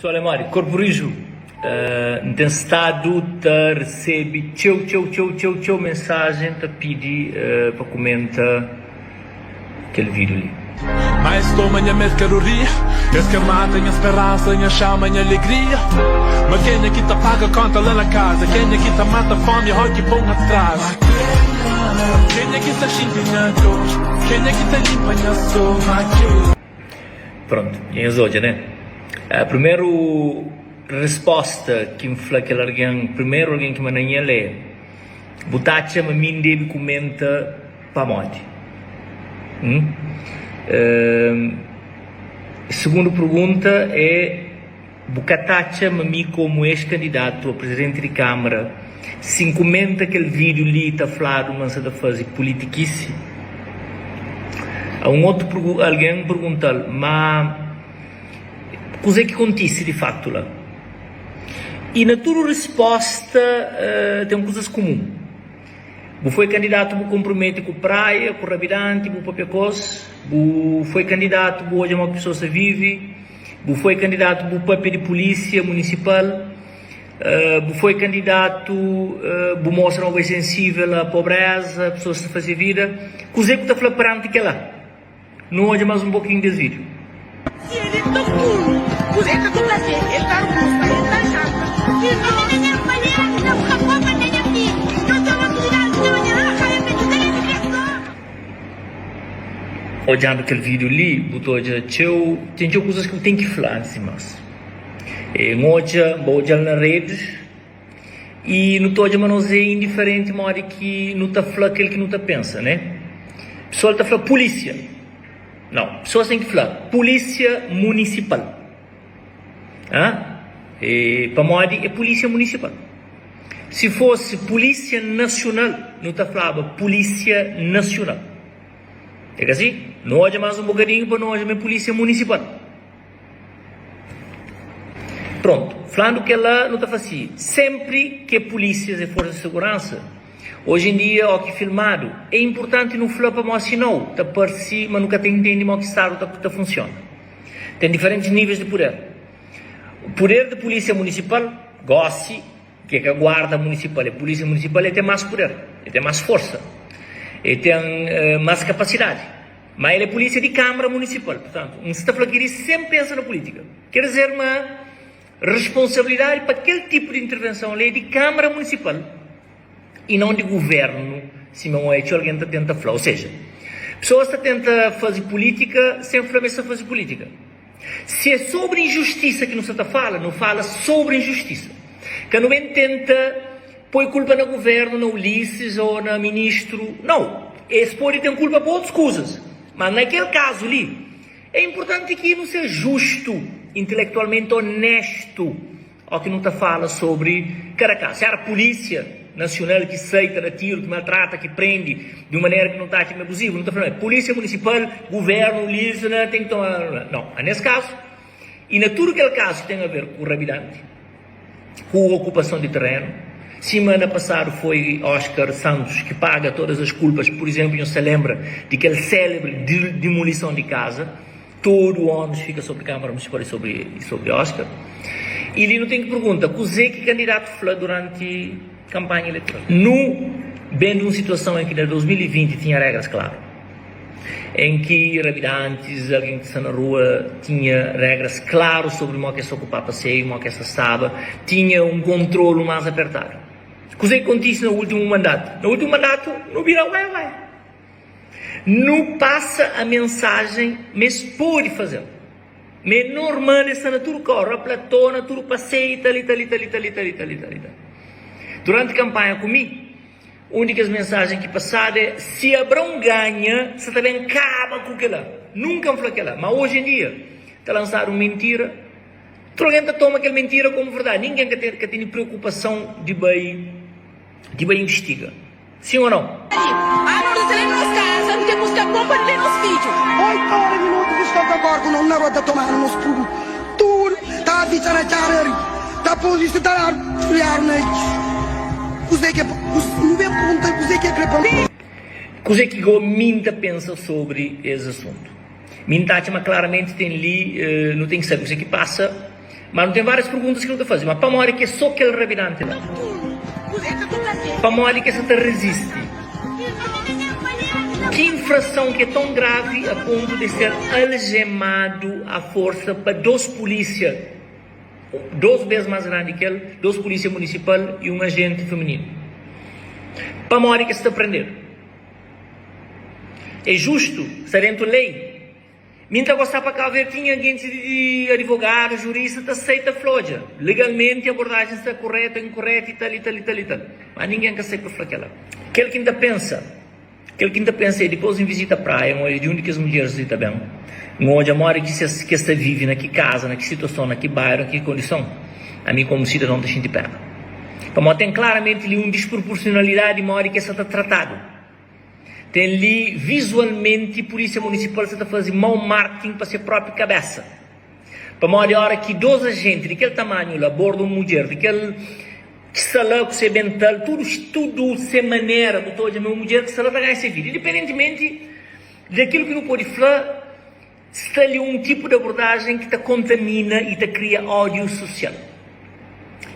Pessoal, é Mário, corporijo, tem estado a receber tchau mensagem a pedir para comentar aquele vídeo ali. Mas estou manhã mesmo quero rir. Esse que mata minha esperança, minha chama, minha alegria. Mas quem é que te paga conta lá na casa? Quem é que te mata fome e rock bom atrás? Quem é que está xingando? Quem é que está limpa a sua? Pronto, e hoje, né? A primeira resposta que me fala que alguém, primeiro alguém que me nanha é botacha me mim deve comenta para morte. Segunda pergunta é Bucatacha me como ex-candidato a presidente de Câmara se comenta aquele vídeo ali está falado mas está fazer politiquice. Alguém pergunta mas cosa é que acontece de facto lá? E na tua resposta tem coisas comuns. Você foi candidato, você compromete com praia, com rabidante, com qualquer coisa. Você foi candidato, você hoje é uma pessoa que vive. Você foi candidato, você papel de polícia municipal. Você foi candidato, você mostra uma coisa sensível à pobreza, a pessoas que fazem vida. Cosa é que está falando perante que lá? Não hoje mais um pouquinho desse vídeo. Se ele está puro, cosa é que tu está fazendo? Ele está robusto, ele está chato. Se não, nem a mulher, não fica pouca, nem a filha. Não está uma cuidado, não é nada, cara, tem que ter olhando aquele vídeo ali, botou já tem coisas que eu tenho que falar antes de mais. Hoje na rede e não estou a não indiferente modo que não está falando aquilo que não está pensa, né? O pessoal está falando polícia. Não, pessoas têm que falar polícia municipal. Para modo é polícia municipal. Se fosse polícia nacional, não está falando polícia nacional. É assim? Não hoje mais um bocadinho para não hoje é polícia municipal. Pronto, falando que ela não está assim. Sempre que polícias e forças de segurança, hoje em dia, o que filmado, é importante não falar para nós assim não, está por si, mas nunca tem entendido o que está funciona. Tem diferentes níveis de poder. O poder da polícia municipal, goste, que é a guarda municipal, a polícia municipal, ele tem mais poder, ele tem mais força, ele tem mais capacidade. Mas ele é polícia de Câmara Municipal, portanto, não se está falando que ele sempre pensa na política. Quer dizer, uma responsabilidade para aquele tipo de intervenção ali de Câmara Municipal e não de governo, se não é que alguém está tentando falar. Ou seja, pessoas estão tentando fazer política sem começar a fazer política. Se é sobre injustiça que não se está falando, não fala sobre injustiça. Que não tenta pôr culpa no governo, no Ulisses ou no ministro. Não, eles podem ter culpa por outras coisas. Mas naquele caso ali, é importante que não seja justo, intelectualmente honesto, ao que não está falando sobre cada caso. Se era a polícia nacional que aceita, dá tiro, que maltrata, que prende, de uma maneira que não está aqui abusivo, não está falando, polícia municipal, governo, Ulisses, não tem que tomar. Não, nesse caso, e na tudo aquele caso que tem a ver com o rabidante, com a ocupação de terreno. Semana passada foi Oscar Santos que paga todas as culpas, por exemplo, não se lembra de aquele célebre demolição de casa, todo o ônus fica sobre a Câmara Municipal e sobre Oscar. E ele não tem que perguntar, que candidato falou durante a campanha eleitoral? Não, bem numa situação em que em 2020 tinha regras claras, em que habitantes, alguém que está na rua, tinha regras claras sobre o que se ocupar passeio, o que se estava, tinha um controle mais apertado. O que aconteceu no último mandato? No último mandato, não vira ué. Não passa a mensagem, mas pode fazer. Mas normal essa natura corre, a platona, tudo passeio, tal. Durante a campanha comigo, a única mensagem que passada é se Abrão ganha, você também acaba com aquilo. Nunca falou aquilo. Mas hoje em dia, está lançado uma mentira. Toda gente toma aquela mentira como verdade. Ninguém que tem preocupação de bem investiga. Sim ou não? Abra nos casas, não tem busca bomba nem nos vídeos. 8 minutos estou agora não na roda tomar nos pulos. Tudo está a dizer na cara. Está a polícia está a olhar na coisa que não vem perguntar coisa que é crepando. Coisa que o Minta pensa sobre esse assunto. Minta, mas claramente tem ali, não tem que saber o que passa. Mas não tem várias perguntas que não te fazem. Mas para morrer que é só aquele rabinante lá. Para morrer que você te resiste. Que infração que é tão grave a ponto de ser algemado à força para 2 polícias, 2 vezes mais grande que ele, 2 polícias municipal e um agente feminino. Para morrer que se te prender. É justo, está dentro da lei. Minta gostar para cá ver tinha gente de advogado, jurista, te aceita floja. Legalmente a abordagem está correta, incorreta e tal. Mas ninguém quer sair por aquela. Aquele que ainda pensa é depois em visita à praia, onde de únicas mulheres está bem. Onde a mora que está vive, na que casa, na que situação, na que bairro, na que condição. A mim como cidadão da gente pega. Para tem claramente ali uma desproporcionalidade de mora que está tratado. Tem ali visualmente polícia municipal está fazendo mau marketing para sua própria cabeça. Para uma hora que 2 agentes daquele tamanho lá abordam uma mulher, daquele que está lá com seu mental, tudo sem maneira, de toda uma mulher que está lá para ganhar essa vida. Independentemente daquilo que não pode falar, está ali um tipo de abordagem que te contamina e te cria ódio social.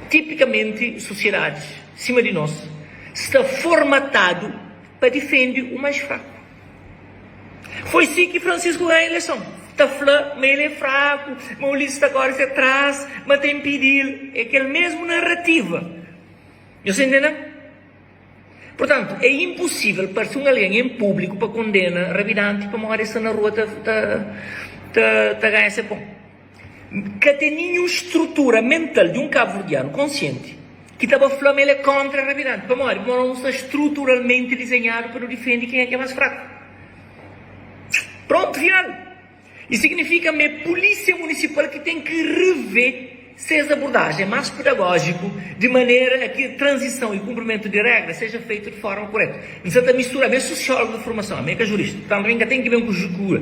Tipicamente, sociedades, acima de nós, está formatado para defender o mais fraco. Foi assim que Francisco ganhou a eleição. Está falando, mas ele é fraco, mas o Ulisses agora se atrás, mas tem perigo. É aquela mesma narrativa. Você entende? Portanto, é impossível para um alguém em público para condenar rabidante para morrer na rua ganhar esse ponto. Que tem nenhuma estrutura mental de um cabo-verdiano consciente que estava falando ele é contra a rabidante. Para morrer, não está estruturalmente desenhado para defender quem é que é mais fraco. Pronto, final. Isso significa que a polícia municipal que tem que rever suas abordagens mais pedagógico, de maneira que a transição e cumprimento de regras seja feito de forma correta. Não está misturando, é sociólogo de formação, é jurista. Então, tem que ver com cultura.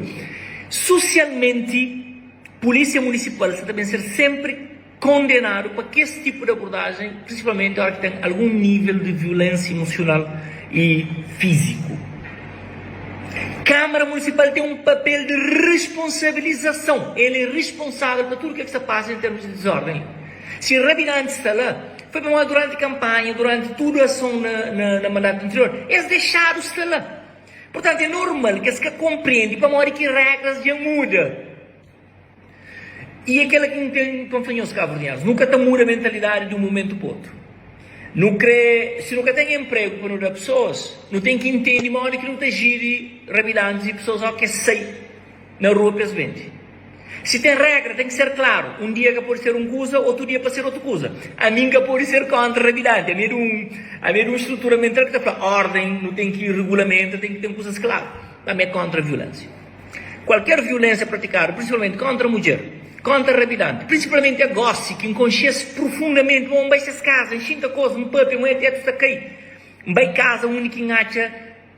Socialmente, polícia municipal está também ser sempre condenado para que esse tipo de abordagem, principalmente na hora que tem algum nível de violência emocional e físico. Câmara Municipal tem um papel de responsabilização. Ele é responsável por tudo o que se passa em termos de desordem. Se o rabinante está lá, foi para durante a campanha, durante toda a ação na mandato anterior, eles deixaram estar lá. Portanto, é normal que se compreende para uma hora que regras já mudam. E aquela que não tem os cabo-verdianos, nunca muda a mentalidade de um momento para o outro. Se nunca tem emprego para não dar pessoas, não tem que entender uma hora que não tem gire rabidantes e pessoas que saem na rua para vender. Se tem regra, tem que ser claro. Um dia que pode ser uma coisa, outro dia pode ser outra coisa. A mim que pode ser contra rabidante. A mim de uma estrutura mental que está falando ordem, não tem que ir regulamento, tem que ter coisas claras. A mim é contra a violência. Qualquer violência praticada, principalmente contra a mulher, contra a rabidante, principalmente a gosse, que enconchece profundamente, um vai se casa, enxinta coisa, um papo, um teto está cair, vai casa, um único engacha,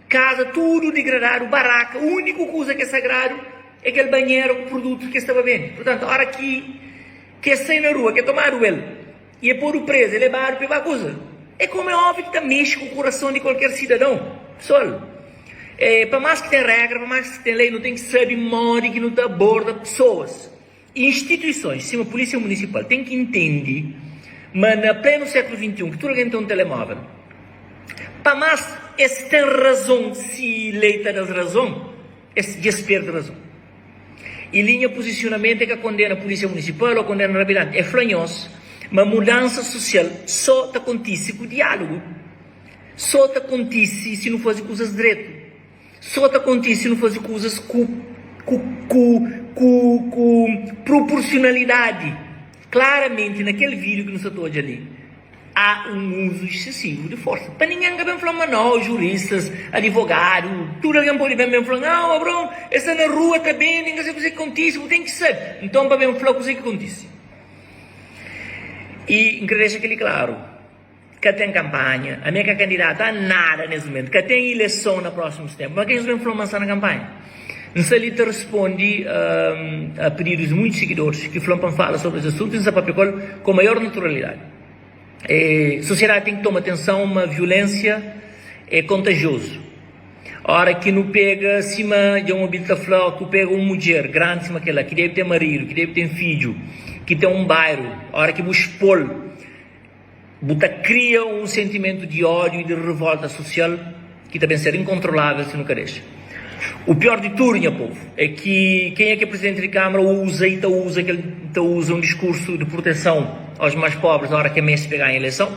casa, tudo degradado, barraca, a única coisa que é sagrado é aquele banheiro, o produto que estava bem. Portanto, a hora que sai na rua, que tomar o ele, e é pôr o preso, ele é barro, para a coisa, é como é óbvio que mexe com o coração de qualquer cidadão, pessoal. Para mais que tem regra, para mais que tem lei, não tem que saber modo que não aborda pessoas. Instituições, sim, a polícia municipal tem que entender, mas no pleno século XXI, que todo alguém tem um telemóvel, para mais, esse tem razão, se leita das razões, esse perde razão. E linha posicionamento é que condena a polícia municipal ou condena a rabidante, é flanhoso, mas mudança social só te acontece com o diálogo, só te acontece se não fazer coisas direito, só te acontece se não fazer coisas com proporcionalidade. Claramente, naquele vídeo que nos estou ali, há um uso excessivo de força. Para ninguém que vem falar, não, juristas, advogados, tudo alguém pode bem falar, não, Abrão, essa na rua está bem, ninguém sabe o que acontece, tem que ser. Então, para bem falar o que acontece. E, deixa aquele claro, que tem campanha, a minha candidata a nada nesse momento, que tem eleição nos próximos tempos, mas quem vem falar na campanha? Não sei se responde a pedidos de muitos seguidores que falam sobre os assuntos em papel com maior naturalidade. A sociedade tem que tomar atenção, uma violência é contagiosa. A hora que não pega acima de uma habitação, que pega uma mulher grande acima daquela, que deve ter marido, que deve ter filho, que tem um bairro, a hora que você cria um sentimento de ódio e de revolta social que também será incontrolável se nunca deixa. O pior de tudo, meu povo, é que quem é que é presidente de Câmara usa um discurso de proteção aos mais pobres na hora que a Messi pegar a eleição,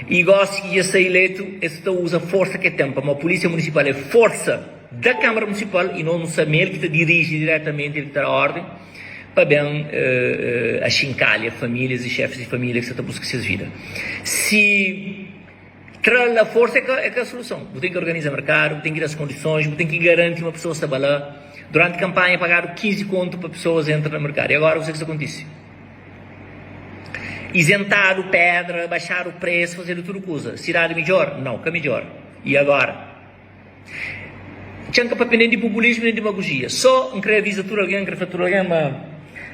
e gosta que ia ser eleito, esse usa a força que tem, para a polícia municipal é força da Câmara Municipal e não saber que dirige diretamente, ele dá a ordem, para bem achincalha famílias e chefes de família que estão buscando suas vidas. Se traz a força é que é a solução. Você tem que organizar o mercado, você tem que dar as condições, você tem que garantir uma pessoa trabalhar. Durante a campanha pagaram 15 contos para pessoas entrarem no mercado. E agora o que isso acontece? Isentar o pedra, baixar o preço, fazer tudo coisa. Cidade melhor? Não, que é melhor. E agora? Tinha que depender de populismo e de demagogia. Só não queria avisar tudo alguém, queria fazer alguém, mas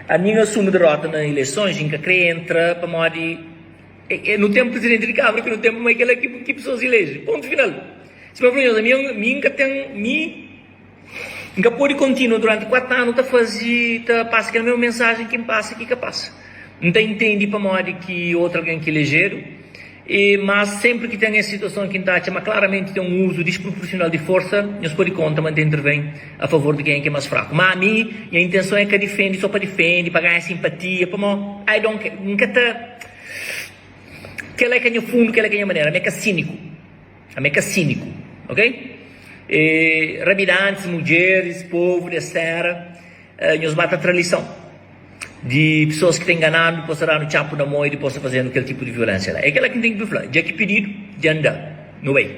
a minha assume derrota nas eleições, a gente queria entrar para modo de... No tempo presidente de Câmara, que no tempo mais aquela que pessoas elegem. Ponto final. Se me perguntam, nunca pode continuar durante 4 anos passa aquela mesma mensagem que passa aqui que passa. Não entende para modo que outro alguém que elegeram, mas sempre que tem essa situação que está, mas claramente tem um uso desproporcional de força, nós pode conta, mas intervém a favor de quem é mais fraco. Mas a mim, a intenção é que defende só para defender, para ganhar simpatia, para nunca está... Aquela é que é o fundo, aquela é que é a maneira, a meca cínico, ok? Habitantes, mulheres, povo de terra, nos bate a tradição de pessoas que têm enganado, possam dar no chapo da mão e possam fazer aquele tipo de violência. É aquela que tem que falar, já que pedido, de andar, não vai.